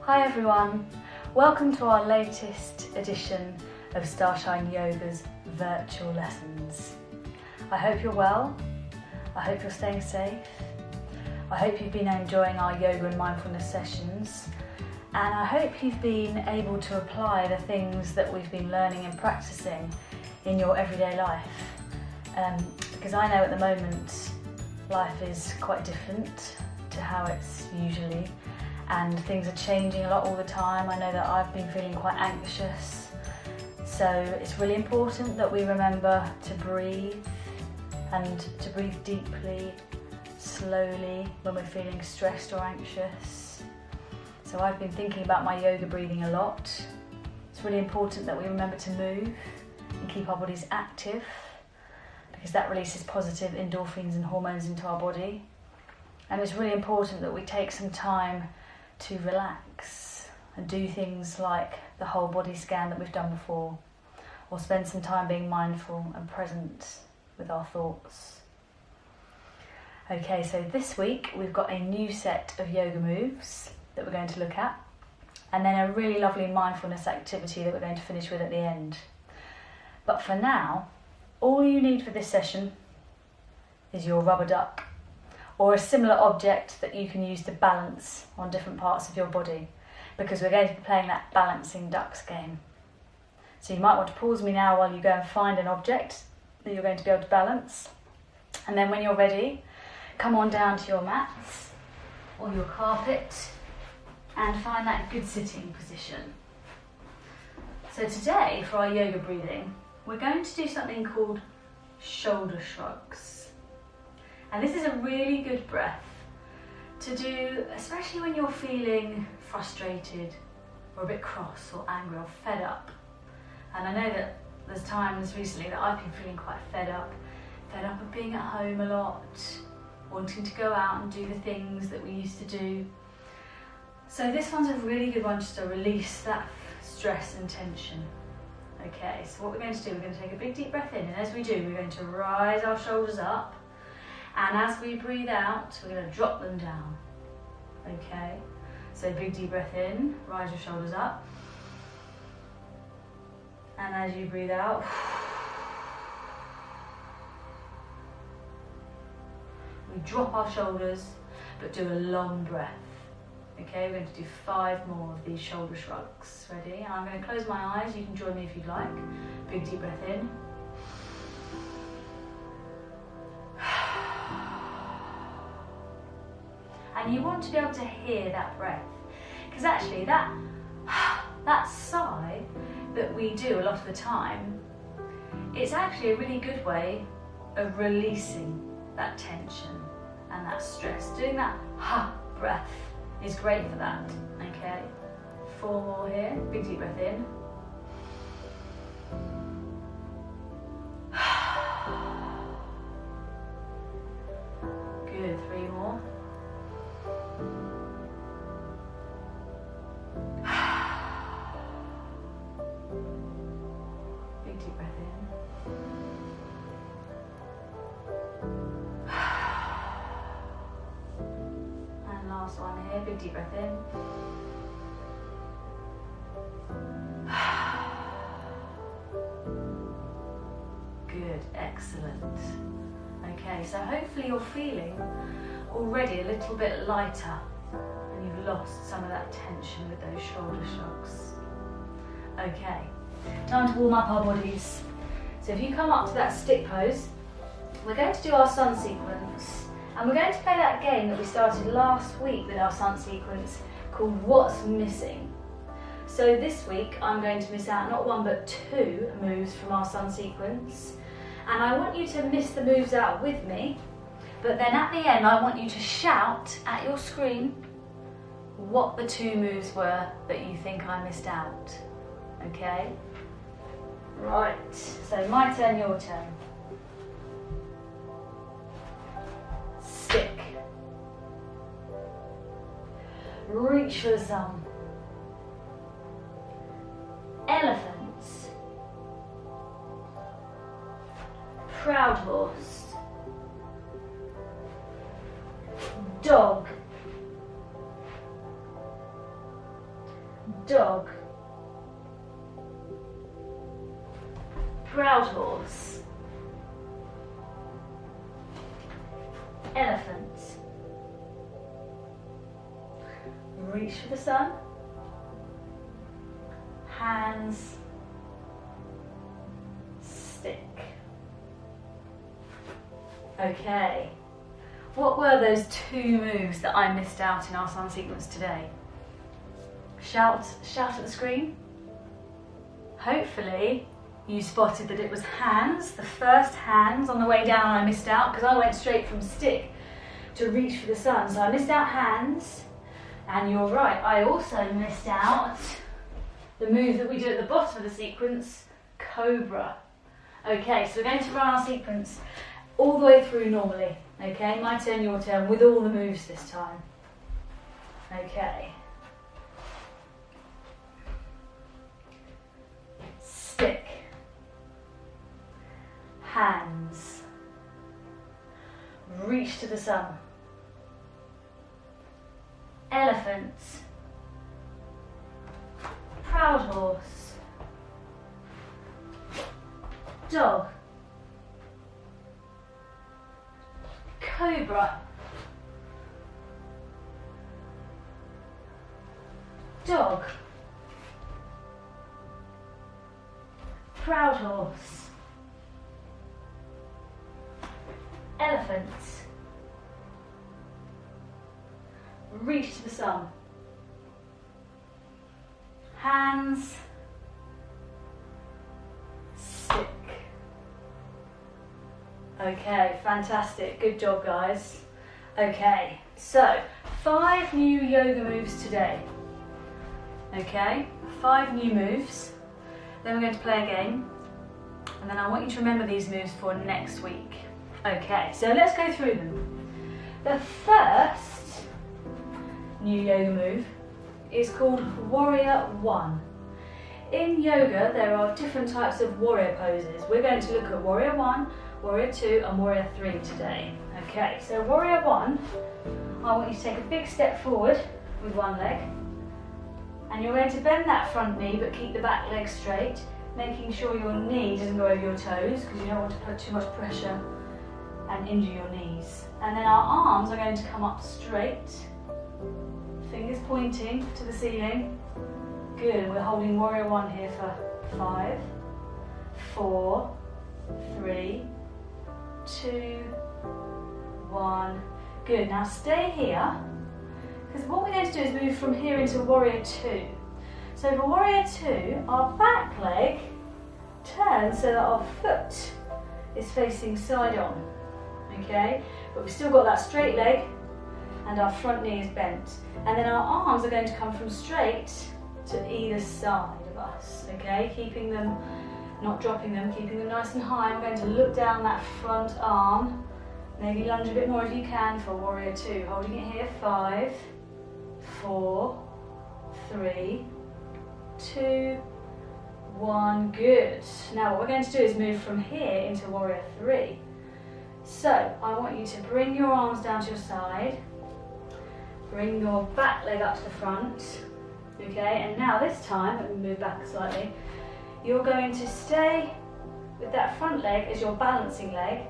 Hi everyone, welcome to our latest edition of Starshine Yoga's virtual lessons. I hope you're well, I hope you're staying safe, I hope you've been enjoying our yoga and mindfulness sessions, and I hope you've been able to apply the things that we've been learning and practicing in your everyday life. Because I know at the moment life is quite different to how it's usually, and things are changing a lot all the time. I know that I've been feeling quite anxious, so it's really important that we remember to breathe, and to breathe deeply, slowly when we're feeling stressed or anxious. So I've been thinking about my yoga breathing a lot. It's really important that we remember to move and keep our bodies active, because that releases positive endorphins and hormones into our body. And it's really important that we take some time to relax and do things like the whole body scan that we've done before, or spend some time being mindful and present with our thoughts. Okay, so this week we've got a new set of yoga moves that we're going to look at, and then a really lovely mindfulness activity that we're going to finish with at the end. But for now, all you need for this session is your rubber duck, or a similar object that you can use to balance on different parts of your body, because we're going to be playing that balancing ducks game. So you might want to pause me now while you go and find an object that you're going to be able to balance, and then when you're ready, come on down to your mats or your carpet and find that good sitting position. So today, for our yoga breathing, we're going to do something called shoulder shrugs. And this is a really good breath to do, especially when you're feeling frustrated or a bit cross or angry or fed up. And I know that there's times recently that I've been feeling quite fed up of being at home a lot, wanting to go out and do the things that we used to do. So this one's a really good one just to release that stress and tension. Okay, so what we're going to do, we're going to take a big deep breath in, and as we do, we're going to rise our shoulders up. And as we breathe out, we're going to drop them down. Okay, so big deep breath in, rise your shoulders up. And as you breathe out, we drop our shoulders, but do a long breath. Okay, we're going to do 5 more of these shoulder shrugs. Ready? And I'm going to close my eyes. You can join me if you'd like. Big deep breath in. And you want to be able to hear that breath, because actually that sigh that we do a lot of the time, it's actually a really good way of releasing that tension and that stress. Doing that breath is great for that. Okay, 4 more here. Big deep breath in. Good, 3 more. Big deep breath in. And last one here, big deep breath in. Good, excellent. Okay, so hopefully you're feeling already a little bit lighter, and you've lost some of that tension with those shoulder shrugs. Okay, time to warm up our bodies. So if you come up to that stick pose, we're going to do our sun sequence, and we're going to play that game that we started last week with our sun sequence called What's Missing. So this week I'm going to miss out not 1 but 2 moves from our sun sequence, and I want you to miss the moves out with me, but then at the end I want you to shout at your screen what the 2 moves were that you think I missed out. Okay? Right, so my turn, your turn. Stick. Reach for the sun. Elephants. Proud horse. Dog. dog, proud horse, elephant, reach for the sun, hands, stick. Okay, what were those 2 moves that I missed out in our sun sequence today? Shout at the screen. Hopefully you spotted that it was hands, the first hands on the way down I missed out because I went straight from stick to reach for the sun. So I missed out hands, and you're right, I also missed out the move that we do at the bottom of the sequence, cobra. Okay, so we're going to run our sequence all the way through normally. Okay, my turn, your turn, with all the moves this time. Okay. Stick. Hands. Reach to the sun. Elephant. Proud horse. Dog. Cobra. Dog. Proud horse. Elephant. Reach to the sun. Hands. Stick. Okay, fantastic. Good job, guys. Okay, so 5 new yoga moves today. Okay, 5 new moves. Then we're going to play a game, and then I want you to remember these moves for next week. Okay, so let's go through them. The first new yoga move is called Warrior 1. In yoga, there are different types of warrior poses. We're going to look at Warrior 1, Warrior 2 and Warrior 3 today. Okay, so Warrior 1, I want you to take a big step forward with one leg, and you're going to bend that front knee but keep the back leg straight, making sure your knee doesn't go over your toes because you don't want to put too much pressure and injure your knees. And then our arms are going to come up straight, fingers pointing to the ceiling. Good, and we're holding Warrior 1 here for 5, 4, 3, 2, 1. Good, now stay here, because what we're going to do is move from here into Warrior 2. So for Warrior 2, our back leg turns so that our foot is facing side on, okay? But we've still got that straight leg and our front knee is bent. And then our arms are going to come from straight to either side of us, okay? Keeping them, not dropping them, keeping them nice and high. I'm going to look down that front arm, maybe lunge a bit more if you can for Warrior 2. Holding it here, 5, 4, 3, 2, 1, good. Now what we're going to do is move from here into Warrior 3. So I want you to bring your arms down to your side, bring your back leg up to the front, okay, and now this time, let me move back slightly, you're going to stay with that front leg as your balancing leg,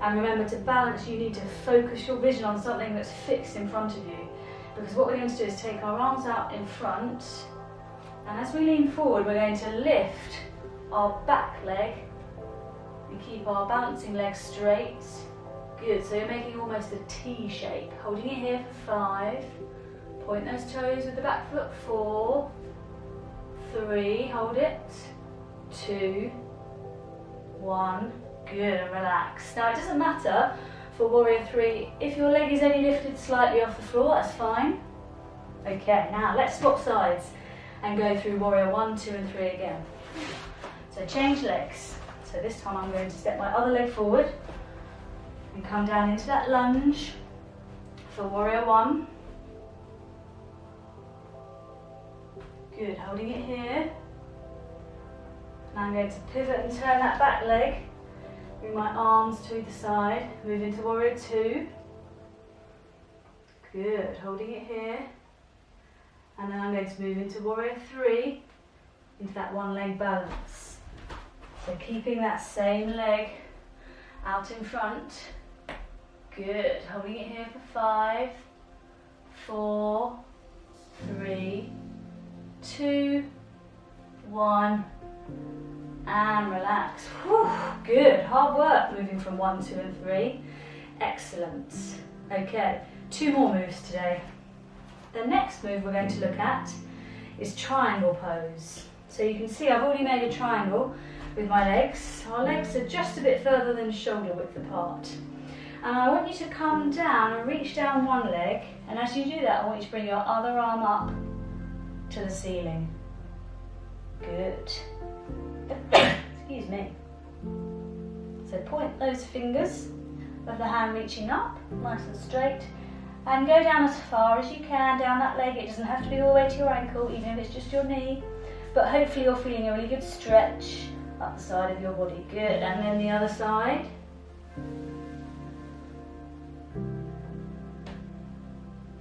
and remember to balance you need to focus your vision on something that's fixed in front of you, because what we're going to do is take our arms out in front, and as we lean forward we're going to lift our back leg and keep our balancing leg straight. Good, so you're making almost a T shape. Holding it here for 5. Point those toes with the back foot. 4, 3, hold it. 2, 1, good, and relax. Now it doesn't matter for Warrior 3, if your leg is only lifted slightly off the floor, that's fine. Okay, now let's swap sides and go through Warrior 1, 2 and 3 again. So change legs. So this time I'm going to step my other leg forward and come down into that lunge for Warrior 1. Good, holding it here. Now I'm going to pivot and turn that back leg. Bring my arms to either side. Move into Warrior 2. Good, holding it here. And then I'm going to move into warrior three, into that one leg balance. So keeping that same leg out in front. Good. Holding it here for 5, 4, 3, 2, 1, and relax. Whew, good. Hard work moving from 1, 2 and 3. Excellent. Okay, 2 more moves today. The next move we're going to look at is triangle pose. So you can see I've already made a triangle with my legs. Our legs are just a bit further than shoulder width apart. And I want you to come down and reach down one leg, and as you do that I want you to bring your other arm up to the ceiling. Good. Excuse me. So point those fingers of the hand reaching up, nice and straight, and go down as far as you can down that leg. It doesn't have to be all the way to your ankle, even if it's just your knee, but hopefully you're feeling a really good stretch up the side of your body. Good. And then the other side.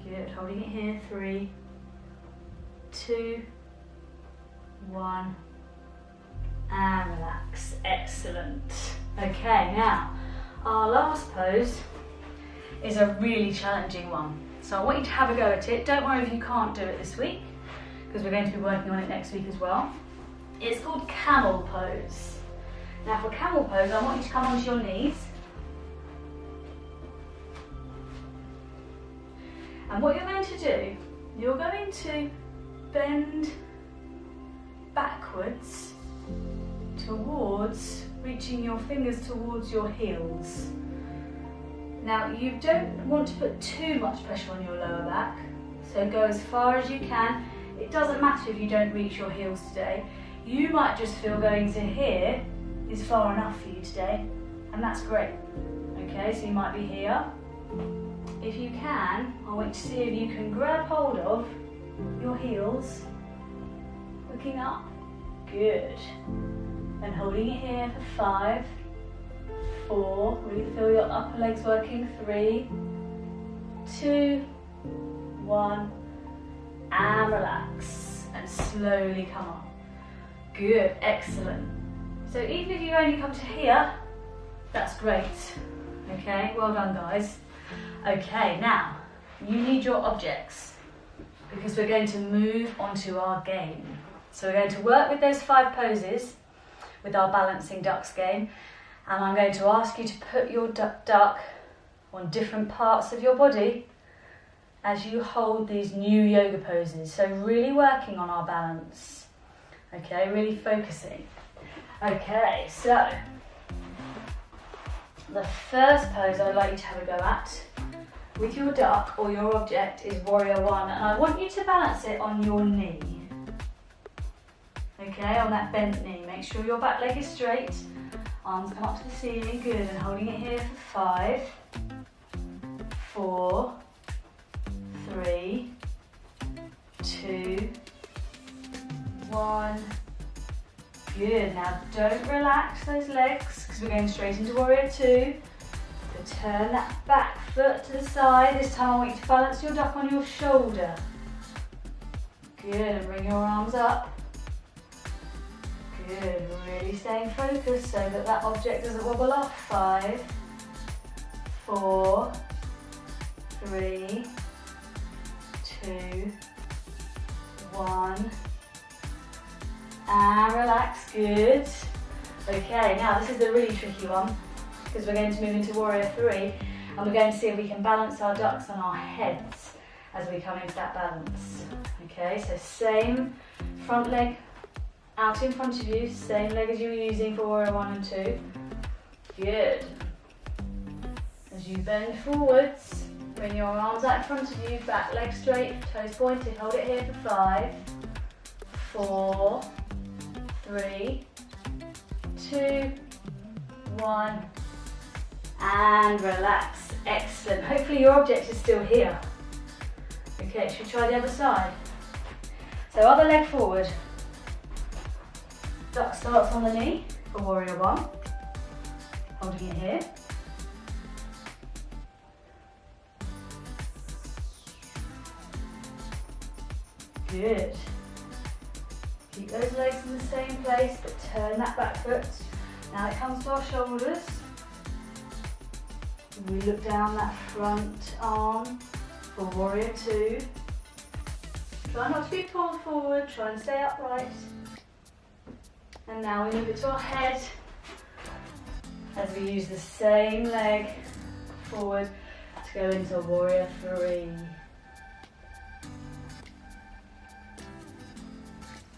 Good. Holding it here. 3, 2, 1, and relax. Excellent. Okay, now our last pose is a really challenging one. So I want you to have a go at it. Don't worry if you can't do it this week, because we're going to be working on it next week as well. It's called Camel Pose. Now for Camel Pose, I want you to come onto your knees. And what you're going to do, you're going to bend backwards towards, reaching your fingers towards your heels. Now you don't want to put too much pressure on your lower back, so go as far as you can. It doesn't matter if you don't reach your heels today. You might just feel going to here is far enough for you today, and that's great. Okay, so you might be here. If you can, I want you to see if you can grab hold of your heels, looking up. Good. And holding it here for 5, 4, really feel your upper legs working. 3, 2, 1, and relax. And slowly come up. Good, excellent. So even if you only come to here, that's great. Okay, well done guys. Okay, now you need your objects, because we're going to move on to our game. So we're going to work with those 5 poses with our balancing ducks game, and I'm going to ask you to put your duck on different parts of your body as you hold these new yoga poses. So really working on our balance. Okay, really focusing. Okay, so the first pose I'd like you to have a go at with your duck or your object is warrior 1, and I want you to balance it on your knee. Okay, on that bent knee. Make sure your back leg is straight. Arms come up to the ceiling. Good. And holding it here for 5, 4, 3, 2, 1. Good. Now don't relax those legs, because we're going straight into warrior 2. So turn that back foot to the side. This time I want you to balance your duck on your shoulder. Good. And bring your arms up. Good, really staying focused so that that object doesn't wobble off. 5, 4, 3, 2, 1, and relax. Good. Okay, now this is a really tricky one, because we're going to move into warrior 3, and we're going to see if we can balance our ducks on our heads as we come into that balance. Okay, so same front leg out in front of you, same leg as you were using for warrior 1 and 2. Good. As you bend forwards, bring your arms out in front of you, back leg straight, toes pointed, hold it here for 5, 4, 3, 2, 1, and relax. Excellent. Hopefully your object is still here. Okay, should we try the other side? So other leg forward. Duck starts on the knee for warrior 1. Holding it here. Good. Keep those legs in the same place, but turn that back foot. Now it comes to our shoulders. We look down that front arm for warrior two. Try not to be pulled forward, try and stay upright. And now we move it to our head as we use the same leg forward to go into warrior three.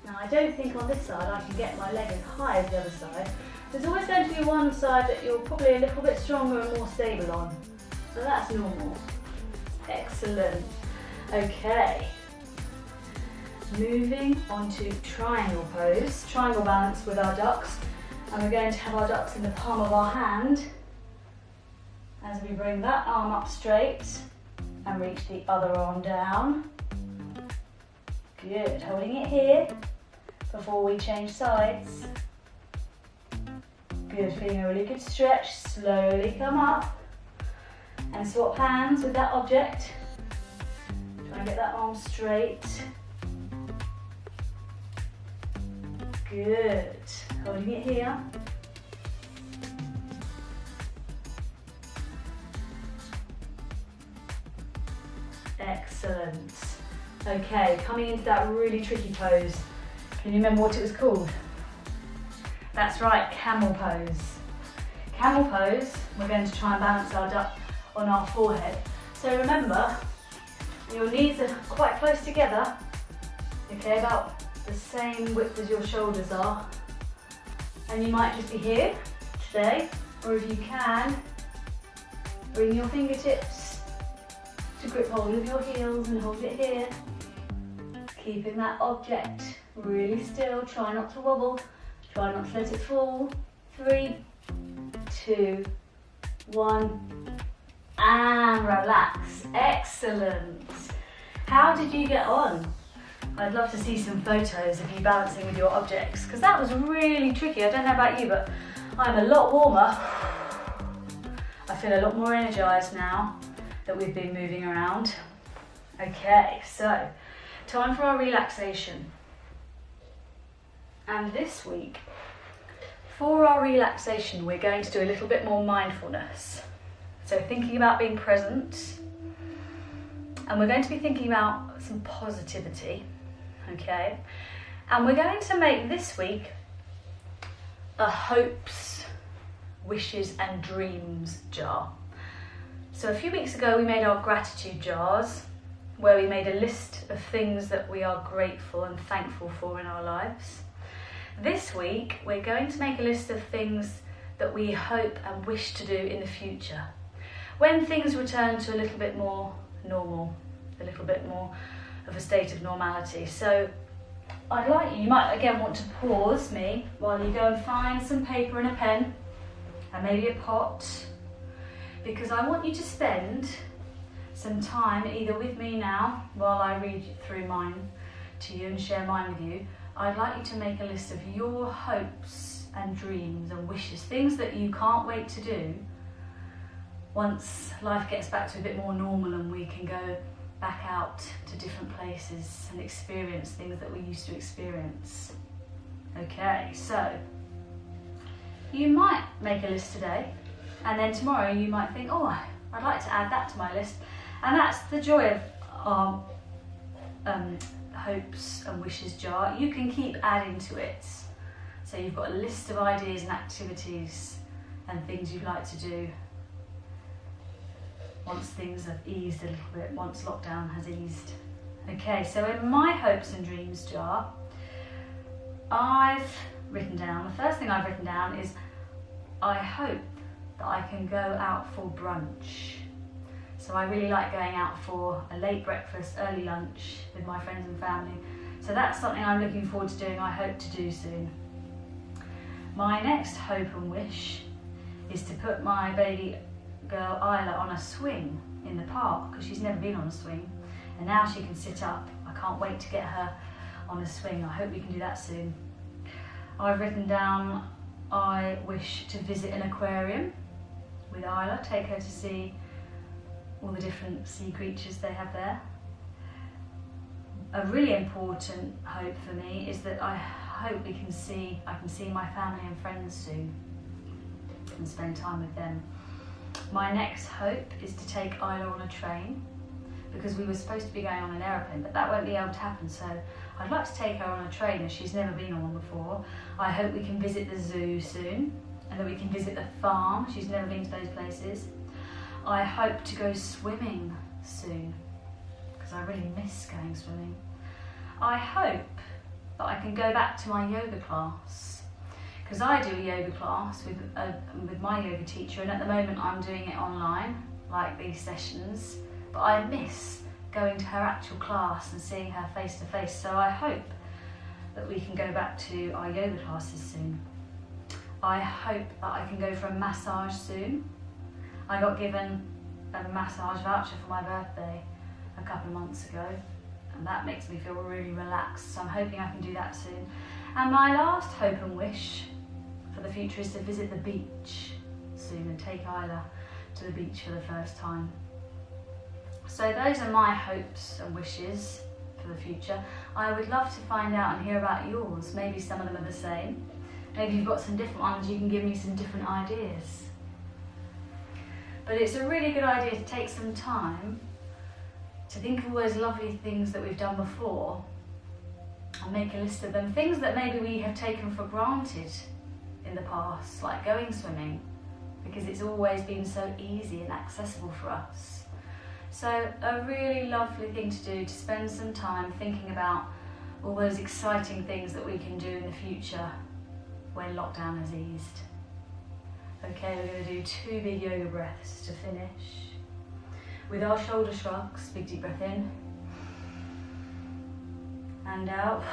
Now I don't think on this side I can get my leg as high as the other side. There's always going to be one side that you're probably a little bit stronger and more stable on. So that's normal. Excellent. Okay. Moving on to triangle pose. Triangle balance with our ducks. And we're going to have our ducks in the palm of our hand as we bring that arm up straight and reach the other arm down. Good. Holding it here before we change sides. Good, feeling a really good stretch. Slowly come up and swap hands with that object. Try and get that arm straight. Good. Holding it here. Excellent. Okay, coming into that really tricky pose. Can you remember what it was called? That's right, camel pose. Camel pose, we're going to try and balance our duck on our forehead. So remember, your knees are quite close together, okay, about the same width as your shoulders are. And you might just be here today, or if you can, bring your fingertips to grip hold of your heels and hold it here. Keeping that object really still, try not to wobble. Try not to let it fall. 3, 2, 1, and relax. Excellent. How did you get on? I'd love to see some photos of you balancing with your objects, because that was really tricky. I don't know about you, but I'm a lot warmer. I feel a lot more energized now that we've been moving around. Okay, so time for our relaxation. And this week, for our relaxation, we're going to do a little bit more mindfulness. So thinking about being present, and we're going to be thinking about some positivity, okay? And we're going to make this week a hopes, wishes and dreams jar. So a few weeks ago we made our gratitude jars, where we made a list of things that we are grateful and thankful for in our lives. This week, we're going to make a list of things that we hope and wish to do in the future, when things return to a little bit more normal, a little bit more of a state of normality. So I'd like you might again want to pause me while you go and find some paper and a pen and maybe a pot, because I want you to spend some time either with me now while I read through mine to you and share mine with you. I'd like you to make a list of your hopes and dreams and wishes, things that you can't wait to do once life gets back to a bit more normal and we can go back out to different places and experience things that we used to experience. Okay, so you might make a list today, and then tomorrow you might think, oh, I'd like to add that to my list. And that's the joy of our hopes and wishes jar. You can keep adding to it. So you've got a list of ideas and activities and things you'd like to do once things have eased a little bit, once lockdown has eased. Okay, so in my hopes and dreams jar, I've written down, the first thing I've written down is, I hope that I can go out for brunch. So I really like going out for a late breakfast, early lunch with my friends and family. So that's something I'm looking forward to doing, I hope to do soon. My next hope and wish is to put my baby girl Isla on a swing in the park, because she's never been on a swing. And now she can sit up. I can't wait to get her on a swing. I hope we can do that soon. I've written down, I wish to visit an aquarium with Isla, take her to see all the different sea creatures they have there. a really important hope for me is that I hope I can see my family and friends soon and spend time with them. My next hope is to take Isla on a train, because we were supposed to be going on an aeroplane, but that won't be able to happen, so I'd like to take her on a train as she's never been on one before. I hope we can visit the zoo soon, and that we can visit the farm. She's never been to those places. I hope to go swimming soon, because I really miss going swimming. I hope that I can go back to my yoga class, because I do a yoga class with my yoga teacher, and at the moment I'm doing it online, like these sessions, but I miss going to her actual class and seeing her face to face, so I hope that we can go back to our yoga classes soon. I hope that I can go for a massage soon. I got given a massage voucher for my birthday a couple of months ago, and that makes me feel really relaxed, so I'm hoping I can do that soon. And my last hope and wish for the future is to visit the beach soon and take Isla to the beach for the first time. So those are my hopes and wishes for the future. I would love to find out and hear about yours. Maybe some of them are the same. Maybe you've got some different ones, you can give me some different ideas. But it's a really good idea to take some time to think of all those lovely things that we've done before and make a list of them. Things that maybe we have taken for granted in the past, like going swimming, because it's always been so easy and accessible for us. So a really lovely thing to do, to spend some time thinking about all those exciting things that we can do in the future when lockdown has eased. Okay, we're going to do 2 big yoga breaths to finish. With our shoulder shrugs, big deep breath in and out.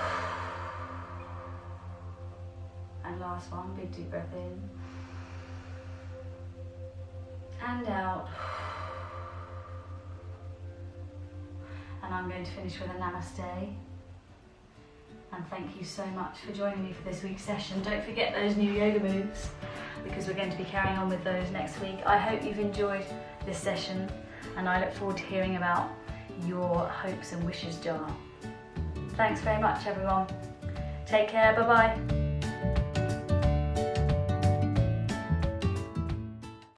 And last one, big deep breath in and out. And I'm going to finish with a namaste. And thank you so much for joining me for this week's session. Don't forget those new yoga moves, because we're going to be carrying on with those next week. I hope you've enjoyed this session, and I look forward to hearing about your hopes and wishes jar. Thanks very much, everyone. Take care, bye-bye.